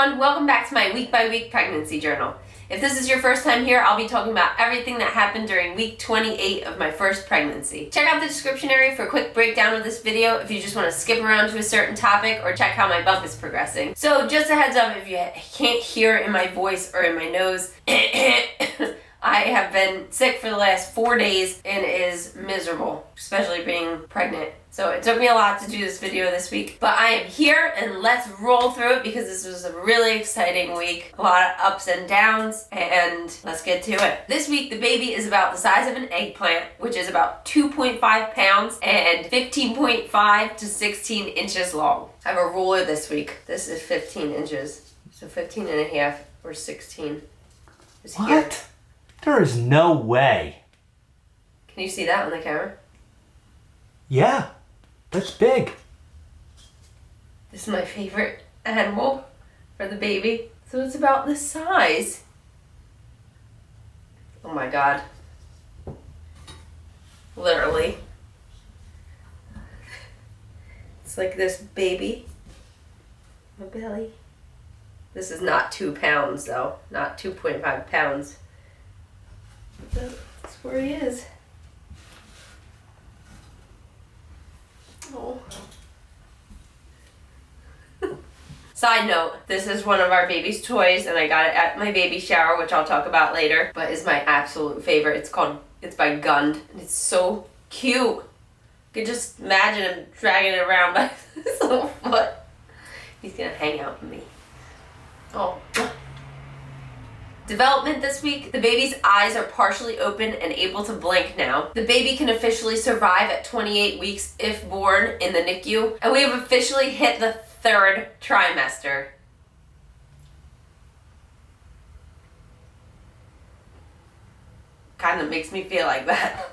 everyone, welcome back to my week-by-week pregnancy journal. If this is your first time here, I'll be talking about everything that happened during week 28 of my first pregnancy. Check out the description area for a quick breakdown of this video if you just want to skip around to a certain topic or check how my bump is progressing. So just a heads up, if you can't hear in my voice or in my nose, I have been sick for the last 4 days and it is miserable, especially being pregnant. So it took me a lot to do this video this week, but I am here and let's roll through it because this was a really exciting week. A lot of ups and downs, and let's get to it. This week the baby is about the size of an eggplant, which is about 2.5 pounds and 15.5 to 16 inches long. I have a ruler this week. This is 15 inches, so 15 and a half or 16 is here. What? There is no way. Can you see that on the camera? Yeah, that's big. This is my favorite animal for the baby. So it's about this size. Oh my God. Literally. It's like this baby. My belly. This is not 2 pounds though. Not 2.5 pounds. That's where he is. Oh. Side note, this is one of our baby's toys and I got it at my baby shower, which I'll talk about later, but is my absolute favorite. It's by Gund and it's so cute. You could just imagine him dragging it around by his little foot. He's gonna hang out with me. Oh. Development this week, the baby's eyes are partially open and able to blink now. The baby can officially survive at 28 weeks if born in the NICU, and we have officially hit the 3rd trimester. Kind of makes me feel like that.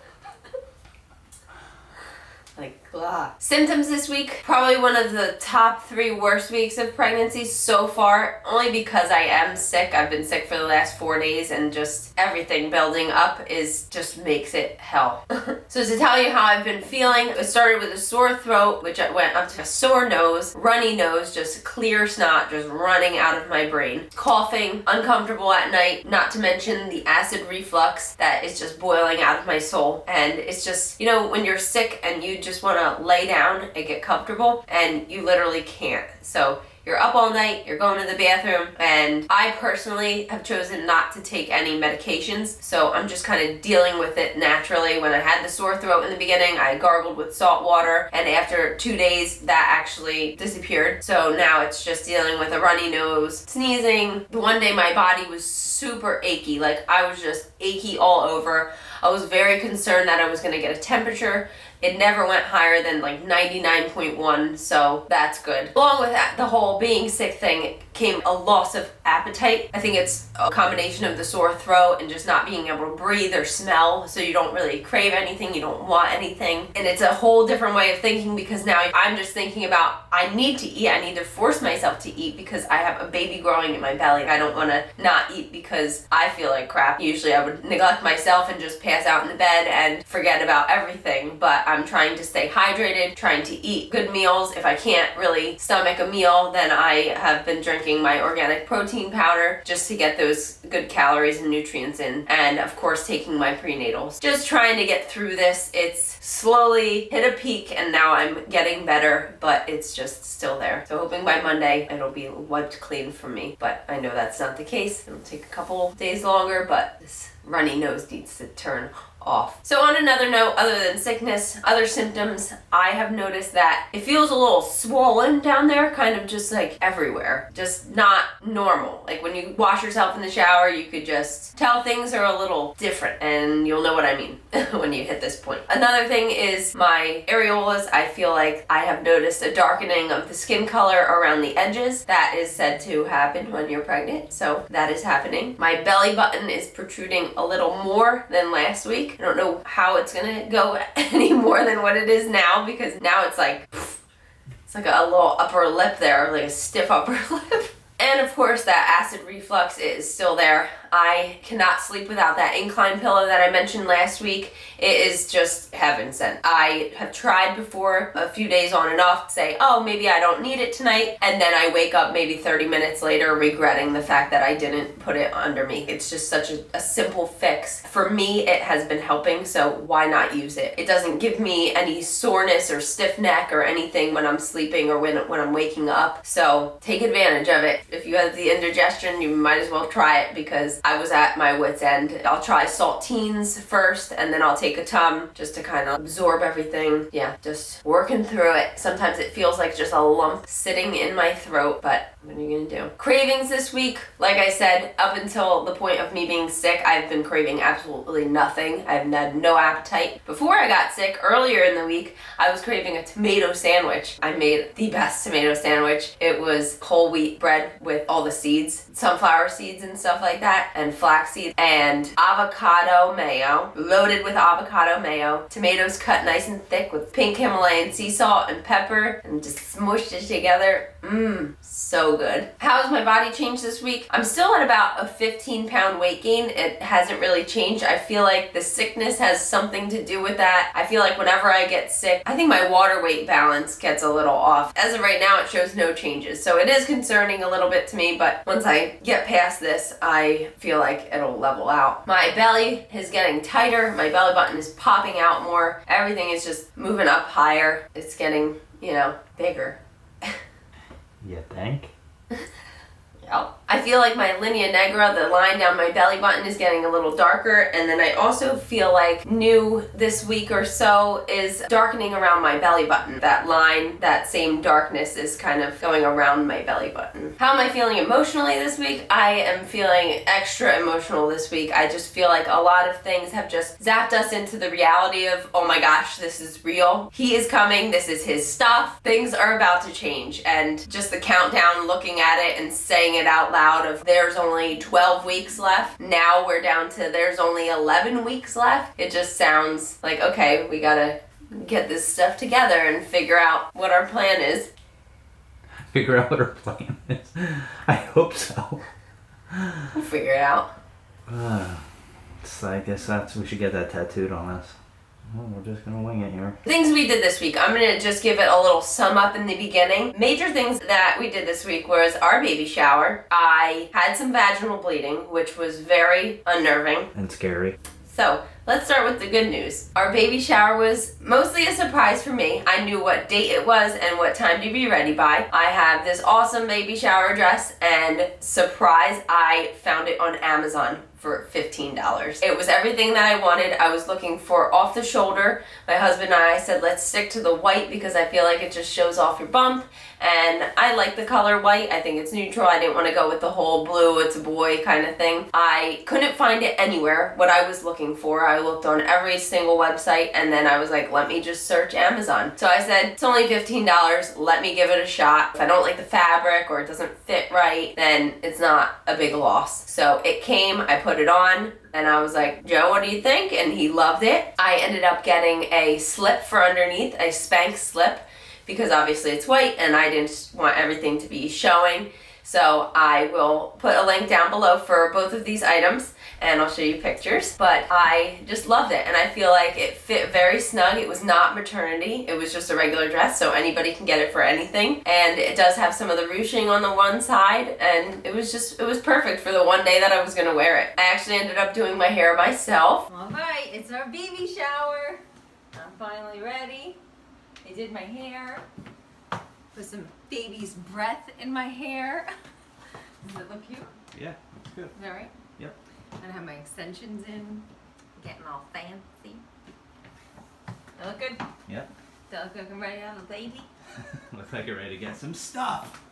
Like, blah. Symptoms this week, probably one of the top 3 worst weeks of pregnancy so far, only because I am sick. I've been sick for the last 4 days and just everything building up just makes it hell. So to tell you how I've been feeling, it started with a sore throat, which went up to a sore nose, runny nose, just clear snot just running out of my brain, coughing, uncomfortable at night, not to mention the acid reflux that is just boiling out of my soul. And it's just, you know, when you're sick and you just want to lay down and get comfortable and you literally can't. So you're up all night, you're going to the bathroom, and I personally have chosen not to take any medications, so I'm just kind of dealing with it naturally. When I had the sore throat in the beginning, I gargled with salt water, and after 2 days that actually disappeared. So now it's just dealing with a runny nose, sneezing. The one day my body was super achy, like I was just achy all over. I was very concerned that I was going to get a temperature. It never went higher than like 99.1, so that's good. Along with that, the whole being sick thing came a loss of appetite. I think it's a combination of the sore throat and just not being able to breathe or smell, so you don't really crave anything, you don't want anything. And it's a whole different way of thinking because now I'm just thinking about I need to eat, I need to force myself to eat because I have a baby growing in my belly. I don't want to not eat because I feel like crap. Usually I would neglect myself and just pass out in the bed and forget about everything, but I'm trying to stay hydrated, trying to eat good meals. If I can't really stomach a meal, then I have been drinking my organic protein powder just to get those good calories and nutrients in, and of course taking my prenatals. Just trying to get through this. It's slowly hit a peak and now I'm getting better, but it's just still there. So hoping by Monday it'll be wiped clean for me, but I know that's not the case. It'll take a couple days longer, but this runny nose needs to turn off. So on another note, other than sickness, other symptoms, I have noticed that it feels a little swollen down there, kind of just like everywhere, just not normal. Like when you wash yourself in the shower, you could just tell things are a little different, and you'll know what I mean when you hit this point. Another thing is my areolas. I feel like I have noticed a darkening of the skin color around the edges. That is said to happen when you're pregnant, so that is happening. My belly button is protruding a little more than last week. I don't know how it's gonna go any more than what it is now, because now it's like a little upper lip there, like a stiff upper lip. And of course that acid reflux is still there. I cannot sleep without that incline pillow that I mentioned last week. It is just heaven sent. I have tried before a few days on and off to say, oh, maybe I don't need it tonight. And then I wake up maybe 30 minutes later regretting the fact that I didn't put it under me. It's just such a simple fix. For me, it has been helping, so why not use it? It doesn't give me any soreness or stiff neck or anything when I'm sleeping or when I'm waking up. So take advantage of it. If you have the indigestion, you might as well try it because I was at my wit's end. I'll try saltines first and then I'll take a Tum just to kind of absorb everything. Yeah, just working through it. Sometimes it feels like just a lump sitting in my throat, but what are you gonna do? Cravings this week, like I said, up until the point of me being sick, I've been craving absolutely nothing. I've had no appetite. Before I got sick, earlier in the week, I was craving a tomato sandwich. I made the best tomato sandwich. It was whole wheat bread with all the seeds, sunflower seeds and stuff like that, and flax seeds, and avocado mayo, loaded with avocado mayo, tomatoes cut nice and thick with pink Himalayan sea salt and pepper, and just smushed it together. So good. How has my body changed this week? I'm still at about a 15-pound weight gain. It hasn't really changed. I feel like the sickness has something to do with that. I feel like whenever I get sick, I think my water weight balance gets a little off. As of right now, it shows no changes. So it is concerning a little bit to me, but once I get past this, I feel like it'll level out. My belly is getting tighter. My belly button is popping out more. Everything is just moving up higher. It's getting, bigger. You think? Yep. I feel like my linea nigra, the line down my belly button, is getting a little darker, and then I also feel like new this week or so is darkening around my belly button. That line, that same darkness is kind of going around my belly button. How am I feeling emotionally this week? I am feeling extra emotional this week. I just feel like a lot of things have just zapped us into the reality of, oh my gosh, this is real. He is coming. This is his stuff. Things are about to change, and just the countdown, looking at it and saying it out loud of there's only 12 weeks left. Now we're down to there's only 11 weeks left. It just sounds like, okay, we gotta get this stuff together and figure out what our plan is. Figure out what our plan is. I hope so. We'll figure it out. So I guess we should get that tattooed on us. Well, we're just gonna wing it here. Things we did this week. I'm gonna just give it a little sum up in the beginning. Major things that we did this week was our baby shower. I had some vaginal bleeding, which was very unnerving. And scary. So, let's start with the good news. Our baby shower was mostly a surprise for me. I knew what date it was and what time to be ready by. I have this awesome baby shower dress, and surprise, I found it on Amazon for $15. It was everything that I wanted. I was looking for off the shoulder. My husband and I said, let's stick to the white because I feel like it just shows off your bump. And I like the color white. I think it's neutral. I didn't want to go with the whole blue, it's a boy kind of thing. I couldn't find it anywhere, what I was looking for. I looked on every single website, and then I was like, let me just search Amazon. So I said, it's only $15. Let me give it a shot. If I don't like the fabric or it doesn't fit right, then it's not a big loss. So it came, I put it on, and I was like, Joe, what do you think? And he loved it. I ended up getting a slip for underneath, a Spanx slip, because obviously it's white and I didn't want everything to be showing. So I will put a link down below for both of these items and I'll show you pictures. But I just loved it and I feel like it fit very snug. It was not maternity. It was just a regular dress, so anybody can get it for anything. And it does have some of the ruching on the one side, and it was perfect for the one day that I was gonna wear it. I actually ended up doing my hair myself. All right, it's our baby shower. I'm finally ready. I did my hair. Put some baby's breath in my hair. Does it look cute? Yeah, that's good. Is that right? Yep. And I have my extensions in. Getting all fancy. I look good? Yep. Do I look like I'm ready to have a baby? Looks like you're ready to get some stuff.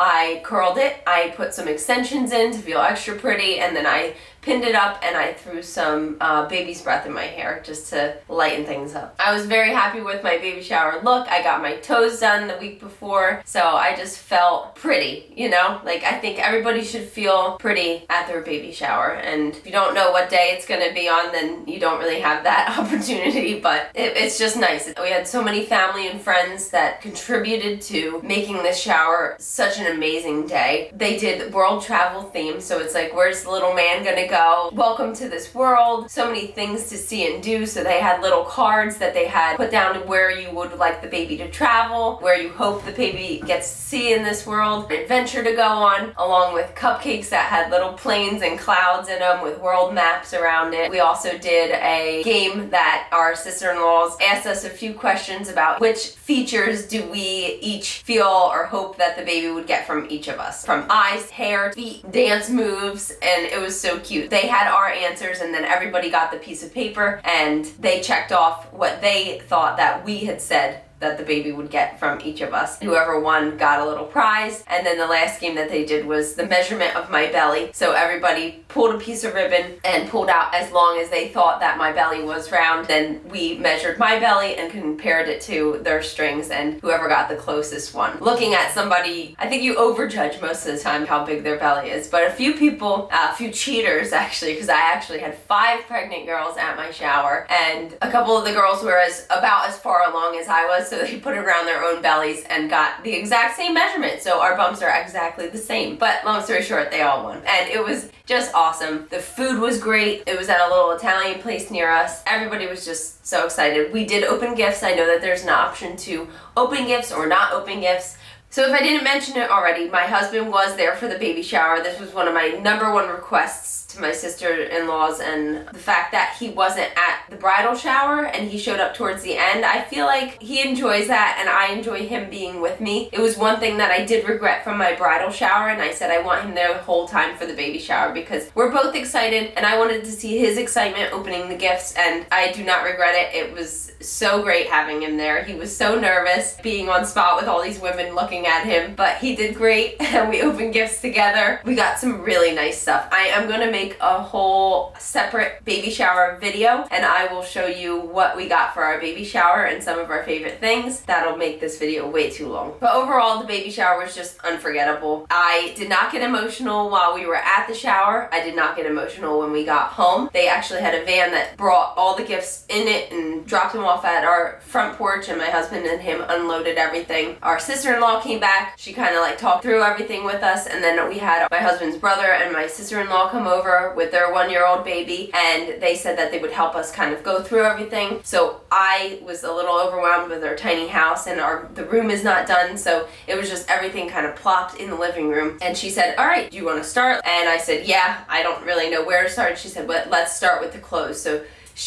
I curled it, I put some extensions in to feel extra pretty, and then I pinned it up, and I threw some baby's breath in my hair just to lighten things up. I was very happy with my baby shower look. I got my toes done the week before, so I just felt pretty, you know? Like, I think everybody should feel pretty at their baby shower, and if you don't know what day it's gonna be on, then you don't really have that opportunity, but it's just nice. We had so many family and friends that contributed to making this shower such an amazing day. They did world travel theme, so it's like, where's the little man gonna go? Welcome to this world. So many things to see and do. So they had little cards that they had put down where you would like the baby to travel, where you hope the baby gets to see in this world, an adventure to go on, along with cupcakes that had little planes and clouds in them with world maps around it. We also did a game that our sister-in-laws asked us a few questions about which features do we each feel or hope that the baby would get from each of us. From eyes, hair, feet, dance moves, and it was so cute. They had our answers, and then everybody got the piece of paper and they checked off what they thought that we had said that the baby would get from each of us. Whoever won got a little prize. And then the last game that they did was the measurement of my belly. So everybody pulled a piece of ribbon and pulled out as long as they thought that my belly was round. Then we measured my belly and compared it to their strings, and whoever got the closest one. Looking at somebody, I think you overjudge most of the time how big their belly is, but a few people, a few cheaters actually, because I actually had 5 pregnant girls at my shower, and a couple of the girls were about as far along as I was, so they put it around their own bellies and got the exact same measurement. So our bumps are exactly the same. But long story short, they all won. And it was just awesome. The food was great. It was at a little Italian place near us. Everybody was just so excited. We did open gifts. I know that there's an option to open gifts or not open gifts. So if I didn't mention it already, my husband was there for the baby shower. This was one of my #1 requests to my sister-in-laws, and the fact that he wasn't at the bridal shower and he showed up towards the end, I feel like he enjoys that and I enjoy him being with me. It was one thing that I did regret from my bridal shower, and I said I want him there the whole time for the baby shower because we're both excited and I wanted to see his excitement opening the gifts, and I do not regret it. It was so great having him there. He was so nervous being on spot with all these women looking at him, but he did great and we opened gifts together. We got some really nice stuff. I am going to make a whole separate baby shower video, and I will show you what we got for our baby shower and some of our favorite things. That'll make this video way too long. But overall, the baby shower was just unforgettable. I did not get emotional while we were at the shower. I did not get emotional when we got home. They actually had a van that brought all the gifts in it and dropped them off at our front porch, and my husband and him unloaded everything. Our sister-in-law came back. She kind of like talked through everything with us, and then we had my husband's brother and my sister-in-law come over with their 1-year-old baby, and they said that they would help us kind of go through everything. So I was a little overwhelmed with our tiny house, and the room is not done, so it was just everything kind of plopped in the living room. And she said, all right, do you want to start? And I said, yeah, I don't really know where to start. She said, well, let's start with the clothes. So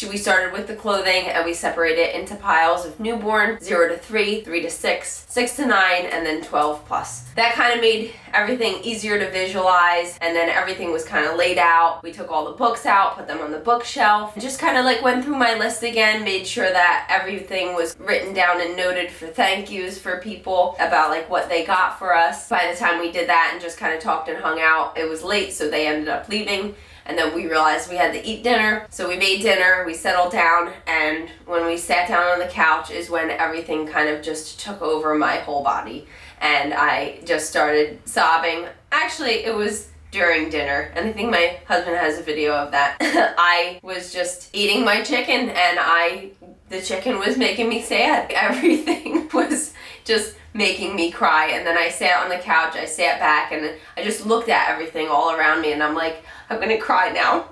we started with the clothing, and we separated it into piles of newborn, 0 to 3, 3 to 6, 6 to 9, and then 12 plus. That kind of made everything easier to visualize, and then everything was kind of laid out. We took all the books out, put them on the bookshelf, and just kind of like went through my list again, made sure that everything was written down and noted for thank yous for people about like what they got for us. By the time we did that and just kind of talked and hung out, it was late, so they ended up leaving. And then we realized we had to eat dinner. So we made dinner, we settled down, and when we sat down on the couch is when everything kind of just took over my whole body. And I just started sobbing. Actually, it was during dinner, and I think my husband has a video of that. I was just eating my chicken, and the chicken was making me sad. Everything was just making me cry. And then I sat on the couch, I sat back, and I just looked at everything all around me, and I'm like, I'm gonna cry now.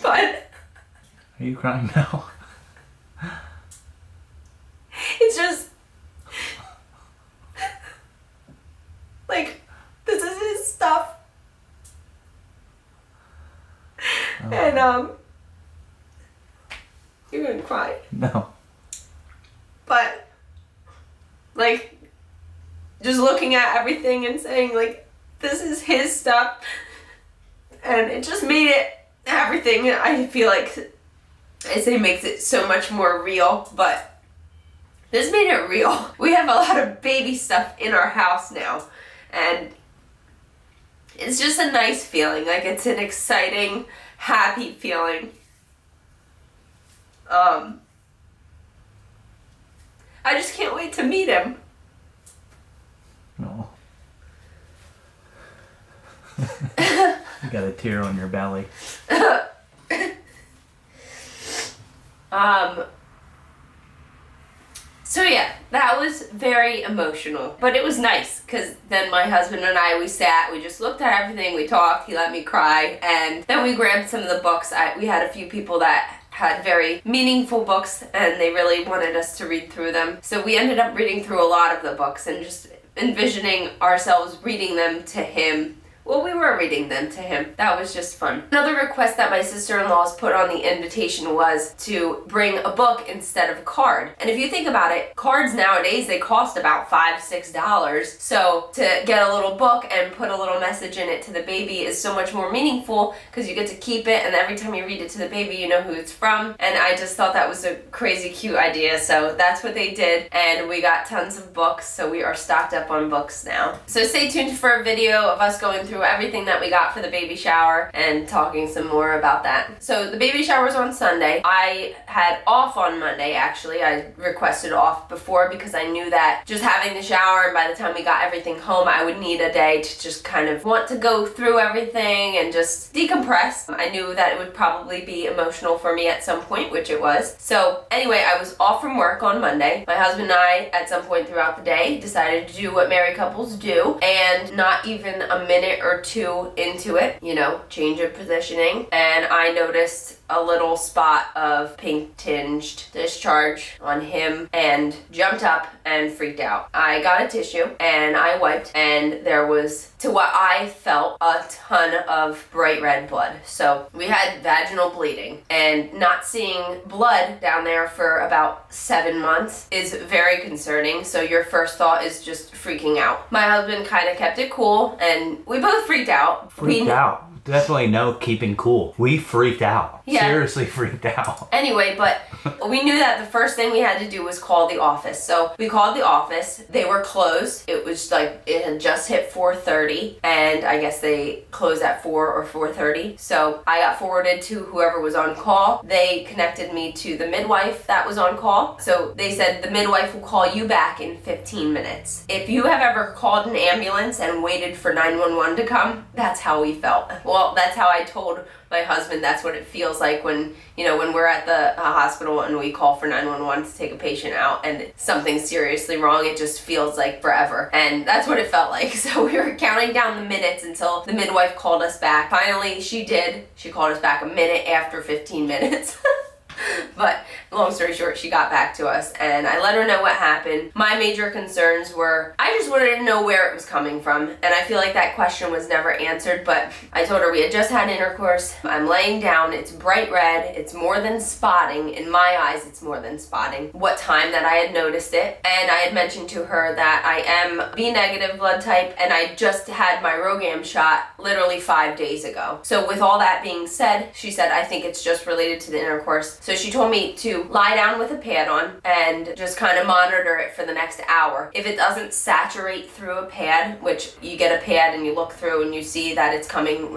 But are you crying now? It's just like, this is his stuff. Oh. And you're gonna cry. No. But like, just looking at everything and saying like, this is his stuff, and it just made it everything. I feel like I say makes it so much more real, but this made it real. We have a lot of baby stuff in our house now, and it's just a nice feeling. Like, it's an exciting, happy feeling. I just can't wait to meet him. No. You got a tear on your belly. So yeah, that was very emotional, but it was nice because then my husband and I, we just looked at everything, we talked, he let me cry, and then we grabbed some of the books. We had a few people that had very meaningful books and they really wanted us to read through them. So we ended up reading through a lot of the books and just envisioning ourselves reading them to him. Well, we were reading them to him. That was just fun. Another request that my sister-in-law's put on the invitation was to bring a book instead of a card. And if you think about it, cards nowadays, they cost about $5, $6. So to get a little book and put a little message in it to the baby is so much more meaningful because you get to keep it, and every time you read it to the baby, you know who it's from. And I just thought that was a crazy cute idea. So that's what they did. And we got tons of books. So we are stocked up on books now. So stay tuned for a video of us going through everything that we got for the baby shower and talking some more about that. So the baby shower was on Sunday. I had off on Monday, actually. I requested off before because I knew that just having the shower and by the time we got everything home, I would need a day to just kind of want to go through everything and just decompress. I knew that it would probably be emotional for me at some point, which it was. So anyway, I was off from work on Monday. My husband and I, at some point throughout the day, decided to do what married couples do, and not even a minute or two into it, change of positioning, and I noticed a little spot of pink tinged discharge on him and jumped up and freaked out. I got a tissue and I wiped, and there was, to what I felt, a ton of bright red blood. So we had vaginal bleeding, and not seeing blood down there for about 7 months is very concerning. So your first thought is just freaking out. My husband kind of kept it cool, and we both freaked out. Freaked out. Definitely no keeping cool. We freaked out. Yeah. Seriously freaked out. Anyway, but we knew that the first thing we had to do was call the office. So we called the office. They were closed. It was like it had just hit 4:30, and I guess they closed at 4 or 4:30. So I got forwarded to whoever was on call. They connected me to the midwife that was on call. So they said the midwife will call you back in 15 minutes. If you have ever called an ambulance and waited for 911 to come, that's how we felt. Well, that's how I told my husband that's what it feels like when we're at the hospital and we call for 911 to take a patient out and something's seriously wrong. It just feels like forever, and that's what it felt like. So we were counting down the minutes until the midwife called us back. Finally, she did. She called us back a minute after 15 minutes. But long story short, she got back to us and I let her know what happened. My major concerns were, I just wanted to know where it was coming from, and I feel like that question was never answered. But I told her we had just had intercourse. I'm laying down. It's bright red. It's more than spotting. In my eyes, it's more than spotting. What time that I had noticed it, and I had mentioned to her that I am B negative blood type and I just had my Rogam shot literally 5 days ago. So with all that being said, she said, I think it's just related to the intercourse. So she told me to lie down with a pad on and just kind of monitor it for the next hour. If it doesn't saturate through a pad, which you get a pad and you look through and you see that it's coming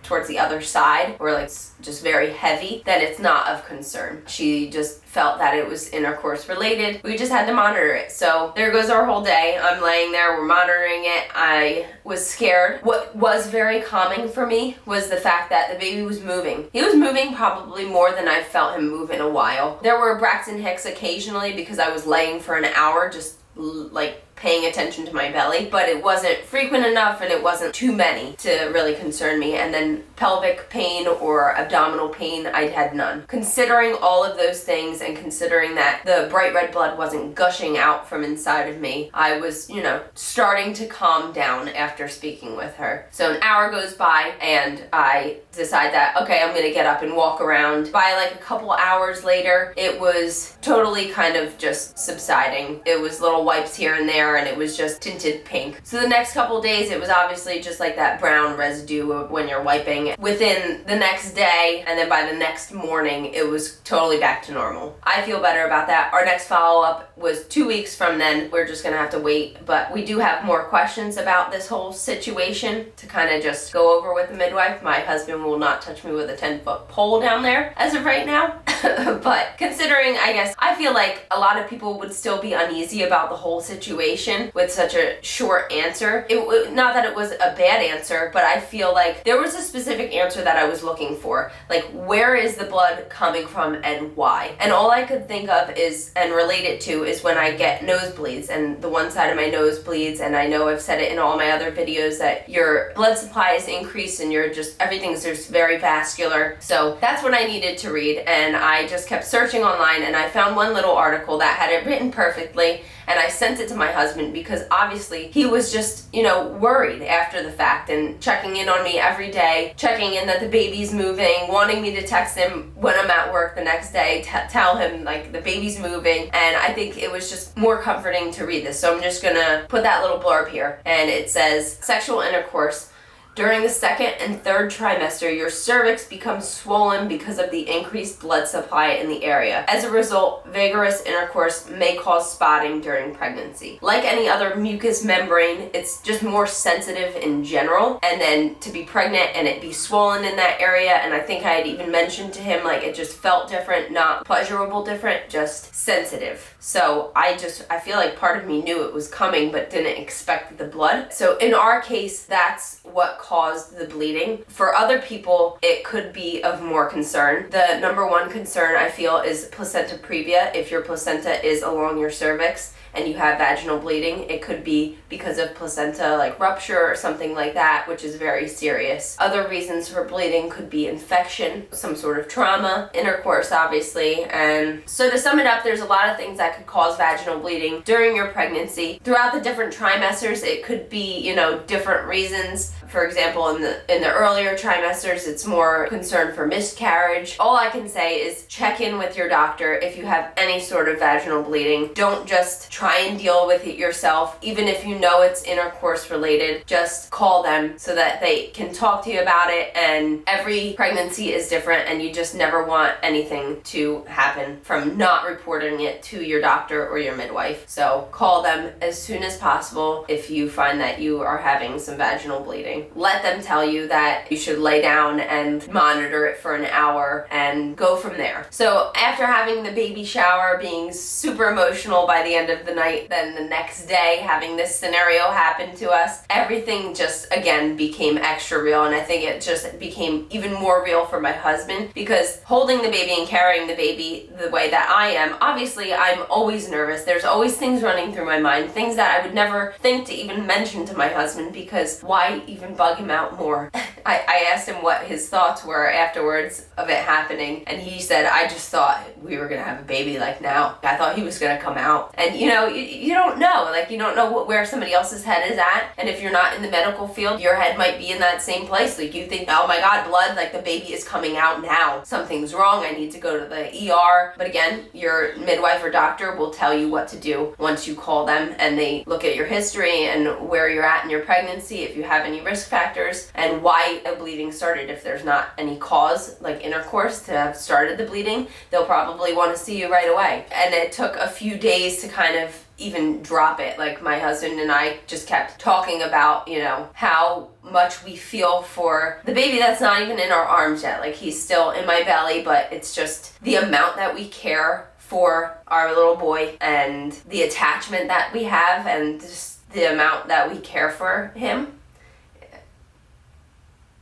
towards the other side, or like just very heavy, then it's not of concern. She just felt that it was intercourse related. We just had to monitor it. So there goes our whole day. I'm laying there, we're monitoring it. I was scared. What was very calming for me was the fact that the baby was moving. He was moving probably more than I've felt him move in a while. There were Braxton Hicks occasionally because I was laying for an hour just like paying attention to my belly, but it wasn't frequent enough and it wasn't too many to really concern me. And then pelvic pain or abdominal pain, I had none. Considering all of those things and considering that the bright red blood wasn't gushing out from inside of me, I was, starting to calm down after speaking with her. So an hour goes by and I decide that, okay, I'm gonna get up and walk around. By like a couple hours later, it was totally kind of just subsiding. It was little wipes here and there. there and it was just tinted pink. So the next couple days it was obviously just like that brown residue of when you're wiping. Within the next day and then by the next morning it was totally back to normal. I feel better about that. Our next follow-up was 2 weeks from then. We're just gonna have to wait, but we do have more questions about this whole situation to kind of just go over with the midwife. My husband will not touch me with a 10-foot pole down there as of right now. But considering, I guess, I feel like a lot of people would still be uneasy about the whole situation with such a short answer. Not that it was a bad answer, but I feel like there was a specific answer that I was looking for. Like, where is the blood coming from and why? And all I could think of is, and relate it to, is when I get nosebleeds and the one side of my nose bleeds, and I know I've said it in all my other videos that your blood supply is increased and everything's just very vascular. So that's what I needed to read, and I just kept searching online and I found one little article that had it written perfectly, and I sent it to my husband because obviously he was just, worried after the fact and checking in on me every day, checking in that the baby's moving, wanting me to text him when I'm at work the next day, tell him like the baby's moving, and I think it was just more comforting to read this. So I'm just gonna put that little blurb here, and it says, sexual intercourse. During the second and third trimester, your cervix becomes swollen because of the increased blood supply in the area. As a result, vigorous intercourse may cause spotting during pregnancy. Like any other mucous membrane, it's just more sensitive in general. And then to be pregnant and it be swollen in that area, and I think I had even mentioned to him, like, it just felt different, not pleasurable different, just sensitive. So I feel like part of me knew it was coming but didn't expect the blood. So in our case, that's what caused the bleeding. For other people, it could be of more concern. The number one concern I feel is placenta previa. If your placenta is along your cervix and you have vaginal bleeding, it could be because of placenta like rupture or something like that, which is very serious. Other reasons for bleeding could be infection, some sort of trauma, intercourse obviously. And so to sum it up, there's a lot of things that could cause vaginal bleeding during your pregnancy. Throughout the different trimesters, it could be, different reasons. For example, in the earlier trimesters, it's more concern for miscarriage. All I can say is check in with your doctor if you have any sort of vaginal bleeding. Don't just try and deal with it yourself. Even if you know it's intercourse related, just call them so that they can talk to you about it. And every pregnancy is different, and you just never want anything to happen from not reporting it to your doctor or your midwife. So call them as soon as possible if you find that you are having some vaginal bleeding. Let them tell you that you should lay down and monitor it for an hour and go from there. So after having the baby shower, being super emotional by the end of the night, then the next day having this scenario happen to us, everything just again became extra real, and I think it just became even more real for my husband because holding the baby and carrying the baby the way that I am, obviously I'm always nervous. There's always things running through my mind, things that I would never think to even mention to my husband because why even bug him out more? I asked him what his thoughts were afterwards of it happening, and he said, I just thought we were gonna have a baby like now. I thought he was gonna come out. And you don't know, like you don't know where somebody else's head is at, and if you're not in the medical field, your head might be in that same place. Like you think, oh my god, blood, like the baby is coming out now. Something's wrong, I need to go to the ER. But again, your midwife or doctor will tell you what to do once you call them, and they look at your history and where you're at in your pregnancy, if you have any risk factors, and why a bleeding started. If there's not any cause, like intercourse, to have started the bleeding, they'll probably want to see you right away. And it took a few days to kind of even drop it. Like my husband and I just kept talking about, how much we feel for the baby that's not even in our arms yet. Like he's still in my belly, but it's just the amount that we care for our little boy and the attachment that we have and just the amount that we care for him.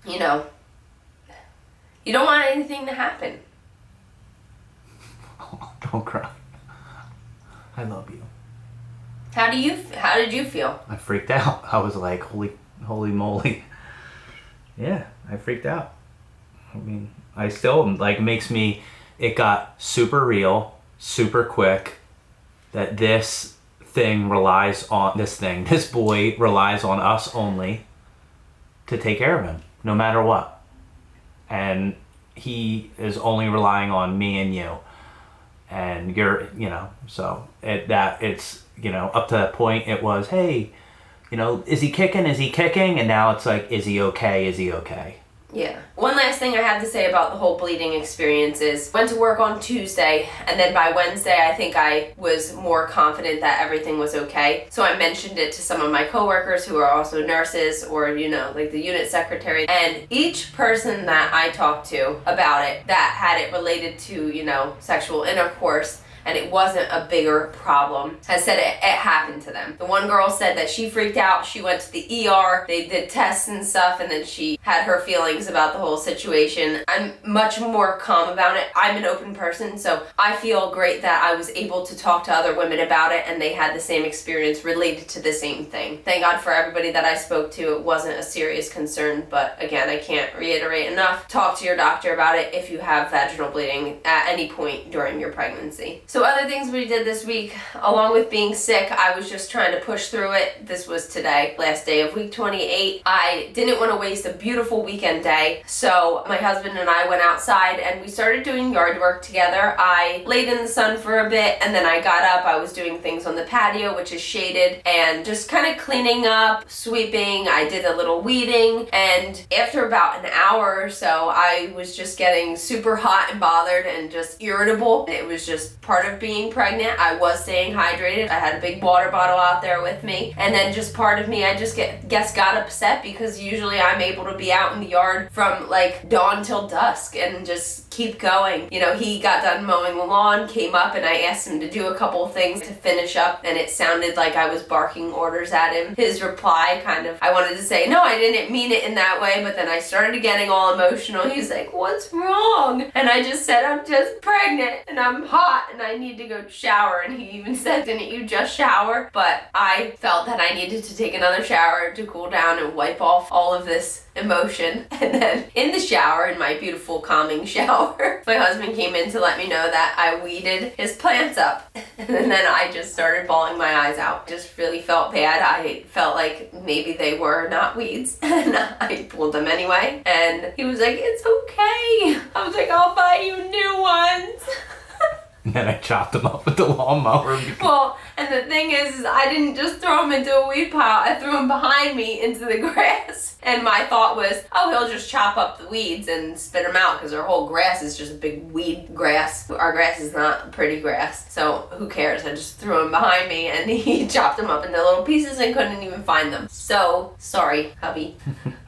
You don't want anything to happen. Don't cry. I love you. How did you feel? I freaked out. I was like, holy moly. Yeah, I freaked out. I mean, I still, it got super real, super quick, that this boy relies on us only to take care of him, no matter what. And he is only relying on me and you. And you're, so it's, up to that point it was, hey, is he kicking? Is he kicking? And now it's like, is he okay? Is he okay? Yeah. One last thing I have to say about the whole bleeding experience is went to work on Tuesday, and then by Wednesday I think I was more confident that everything was okay. So I mentioned it to some of my coworkers who are also nurses or, like the unit secretary. And each person that I talked to about it that had it related to, sexual intercourse, and it wasn't a bigger problem, has said it happened to them. The one girl said that she freaked out. She went to the ER. They did tests and stuff, and then she had her feelings about the whole situation. I'm much more calm about it. I'm an open person, so I feel great that I was able to talk to other women about it, and they had the same experience related to the same thing. Thank God for everybody that I spoke to. It wasn't a serious concern, but again, I can't reiterate enough. Talk to your doctor about it if you have vaginal bleeding at any point during your pregnancy. So other things we did this week, along with being sick, I was just trying to push through it. This was today, last day of week 28. I didn't want to waste a beautiful weekend day, so my husband and I went outside and we started doing yard work together. I laid in the sun for a bit, and then I got up. I was doing things on the patio, which is shaded, and just kind of cleaning up, sweeping. I did a little weeding, and after about an hour or so, I was just getting super hot and bothered and just irritable. It was just part of being pregnant. I was staying hydrated. I had a big water bottle out there with me, and then just part of me, I just got upset because usually I'm able to be out in the yard from like dawn till dusk and just keep going. He got done mowing the lawn, came up, and I asked him to do a couple of things to finish up, and it sounded like I was barking orders at him. His reply I wanted to say, no, I didn't mean it in that way, but then I started getting all emotional. He's like, what's wrong? And I just said, I'm just pregnant and I'm hot and I need to go shower. And he even said, didn't you just shower? But I felt that I needed to take another shower to cool down and wipe off all of this emotion. And then in the shower, in my beautiful calming shower, my husband came in to let me know that I weeded his plants up. And then I just started bawling my eyes out. Just really felt bad. I felt like maybe they were not weeds, and I pulled them anyway. And he was like, it's okay. I was like, I'll buy you new ones. And then I chopped them up with the lawnmower. Well, and the thing is I didn't just throw them into a weed pile. I threw them behind me into the grass. And my thought was, oh, he'll just chop up the weeds and spit them out because our whole grass is just a big weed grass. Our grass is not pretty grass, so who cares? I just threw them behind me, and he chopped them up into little pieces and couldn't even find them. So, sorry, hubby.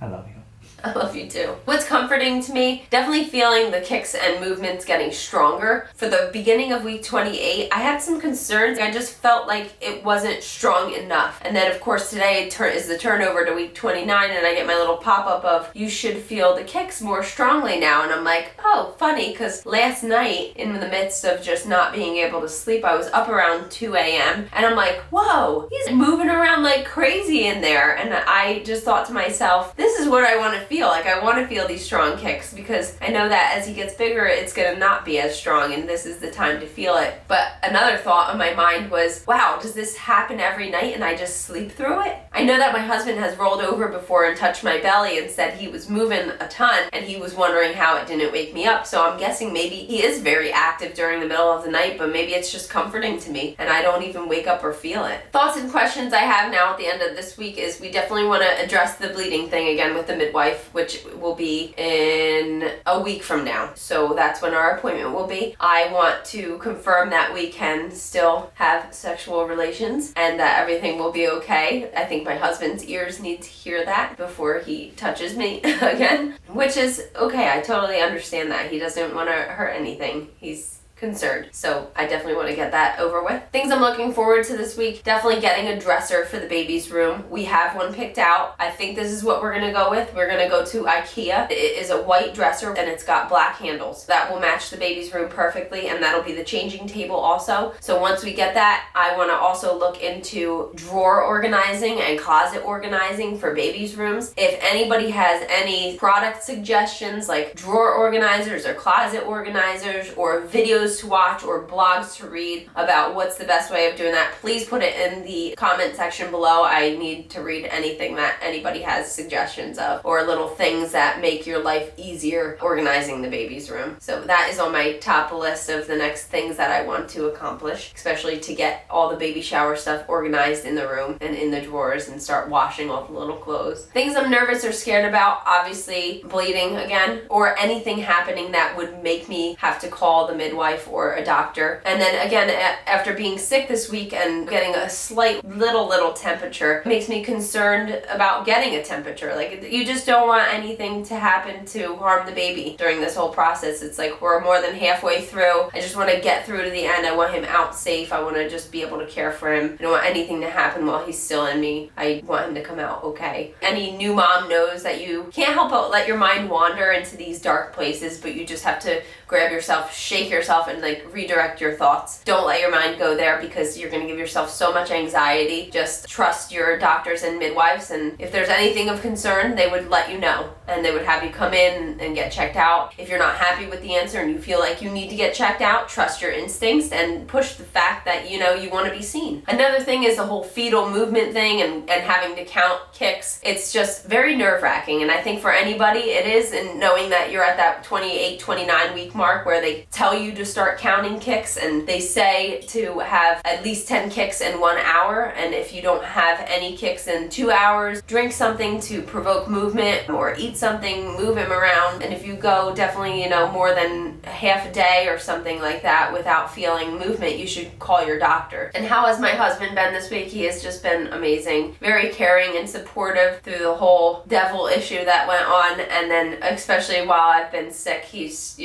I love you. I love you too. What's comforting to me, definitely feeling the kicks and movements getting stronger. For the beginning of week 28, I had some concerns. I just felt like it wasn't strong enough. And then of course today is the turnover to week 29, and I get my little pop-up of, you should feel the kicks more strongly now. And I'm like, oh, funny, because last night, in the midst of just not being able to sleep, I was up around 2 a.m. and I'm like, whoa, he's moving around like crazy in there. And I just thought to myself, this is what I want to feel. Like, I want to feel these strong kicks because I know that as he gets bigger, it's going to not be as strong, and this is the time to feel it. But another thought on my mind was, wow, does this happen every night and I just sleep through it? I know that my husband has rolled over before and touched my belly and said he was moving a ton, and he was wondering how it didn't wake me up. So I'm guessing maybe he is very active during the middle of the night, but maybe it's just comforting to me and I don't even wake up or feel it. Thoughts and questions I have now at the end of this week is we definitely want to address the bleeding thing again with the midwife, which will be in a week from now. So that's when our appointment will be. I want to confirm that we can still have sexual relations and that everything will be okay. I think my husband's ears need to hear that before he touches me again, which is okay. I totally understand that. He doesn't want to hurt anything. He's concerned. So I definitely want to get that over with. Things I'm looking forward to this week, definitely getting a dresser for the baby's room. We have one picked out. I think this is what we're going to go with. We're going to go to IKEA. It is a white dresser and it's got black handles. That will match the baby's room perfectly, and that'll be the changing table also. So once we get that, I want to also look into drawer organizing and closet organizing for babies' rooms. If anybody has any product suggestions like drawer organizers or closet organizers or videos videos to watch or blogs to read about what's the best way of doing that, please put it in the comment section below. I need to read anything that anybody has suggestions of, or little things that make your life easier organizing the baby's room. So that is on my top list of the next things that I want to accomplish, especially to get all the baby shower stuff organized in the room and in the drawers and start washing all the little clothes. Things I'm nervous or scared about, obviously bleeding again, or anything happening that would make me have to call the midwife or a doctor. And then again, after being sick this week and getting a slight little temperature, makes me concerned about getting a temperature. Like, you just don't want anything to happen to harm the baby during this whole process. It's like we're more than halfway through. I just want to get through to the end. I want him out safe. I want to just be able to care for him. I don't want anything to happen while he's still in me. I want him to come out okay. Any new mom knows that you can't help but let your mind wander into these dark places, but you just have to grab yourself, shake yourself, and like redirect your thoughts. Don't let your mind go there, because you're going to give yourself so much anxiety. Just trust your doctors and midwives, and if there's anything of concern, they would let you know, and they would have you come in and get checked out. If you're not happy with the answer and you feel like you need to get checked out, trust your instincts and push the fact that you want to be seen. Another thing is the whole fetal movement thing and having to count kicks. It's just very nerve-wracking, and I think for anybody it is, and knowing that you're at that 28, 29 week mark where they tell you to start counting kicks, and they say to have at least 10 kicks in 1 hour, and if you don't have any kicks in 2 hours, drink something to provoke movement or eat something, move him around. And if you go definitely more than half a day or something like that without feeling movement, you should call your doctor. And how has my husband been this week? He has just been amazing, very caring and supportive through the whole devil issue that went on, and then especially while I've been sick, he's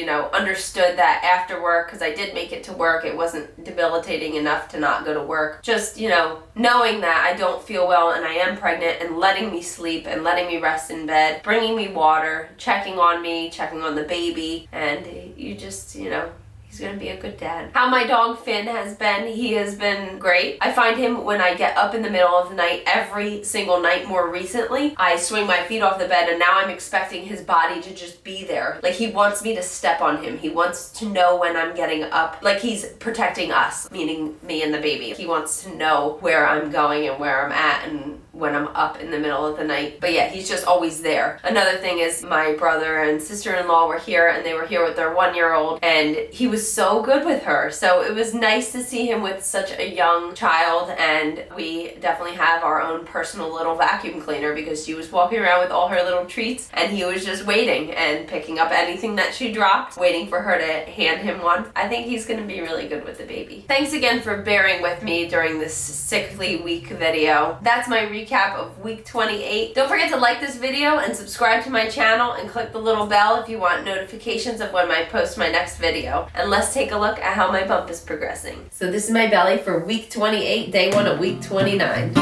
understood that after work, because I did make it to work, it wasn't debilitating enough to not go to work. Just knowing that I don't feel well and I am pregnant, and letting me sleep and letting me rest in bed, bringing me water, checking on me, checking on the baby, and you just he's gonna be a good dad. How my dog Finn has been, he has been great. I find him when I get up in the middle of the night, every single night more recently, I swing my feet off the bed, and now I'm expecting his body to just be there. Like, he wants me to step on him. He wants to know when I'm getting up. Like, he's protecting us, meaning me and the baby. He wants to know where I'm going and where I'm at and when I'm up in the middle of the night. But yeah, he's just always there. Another thing is my brother and sister-in-law were here, and they were here with their 1-year-old, and he was so good with her. So it was nice to see him with such a young child, and we definitely have our own personal little vacuum cleaner, because she was walking around with all her little treats, and he was just waiting and picking up anything that she dropped, waiting for her to hand him one. I think he's gonna be really good with the baby. Thanks again for bearing with me during this sickly week video. That's my recap of week 28. Don't forget to like this video and subscribe to my channel, and click the little bell if you want notifications of when I post my next video. And let's take a look at how my bump is progressing. So this is my belly for week 28, day 1 of week 29.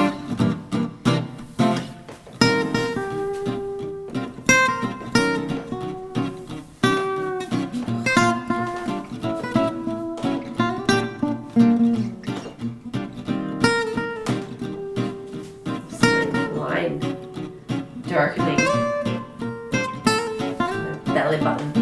Darkening belly button.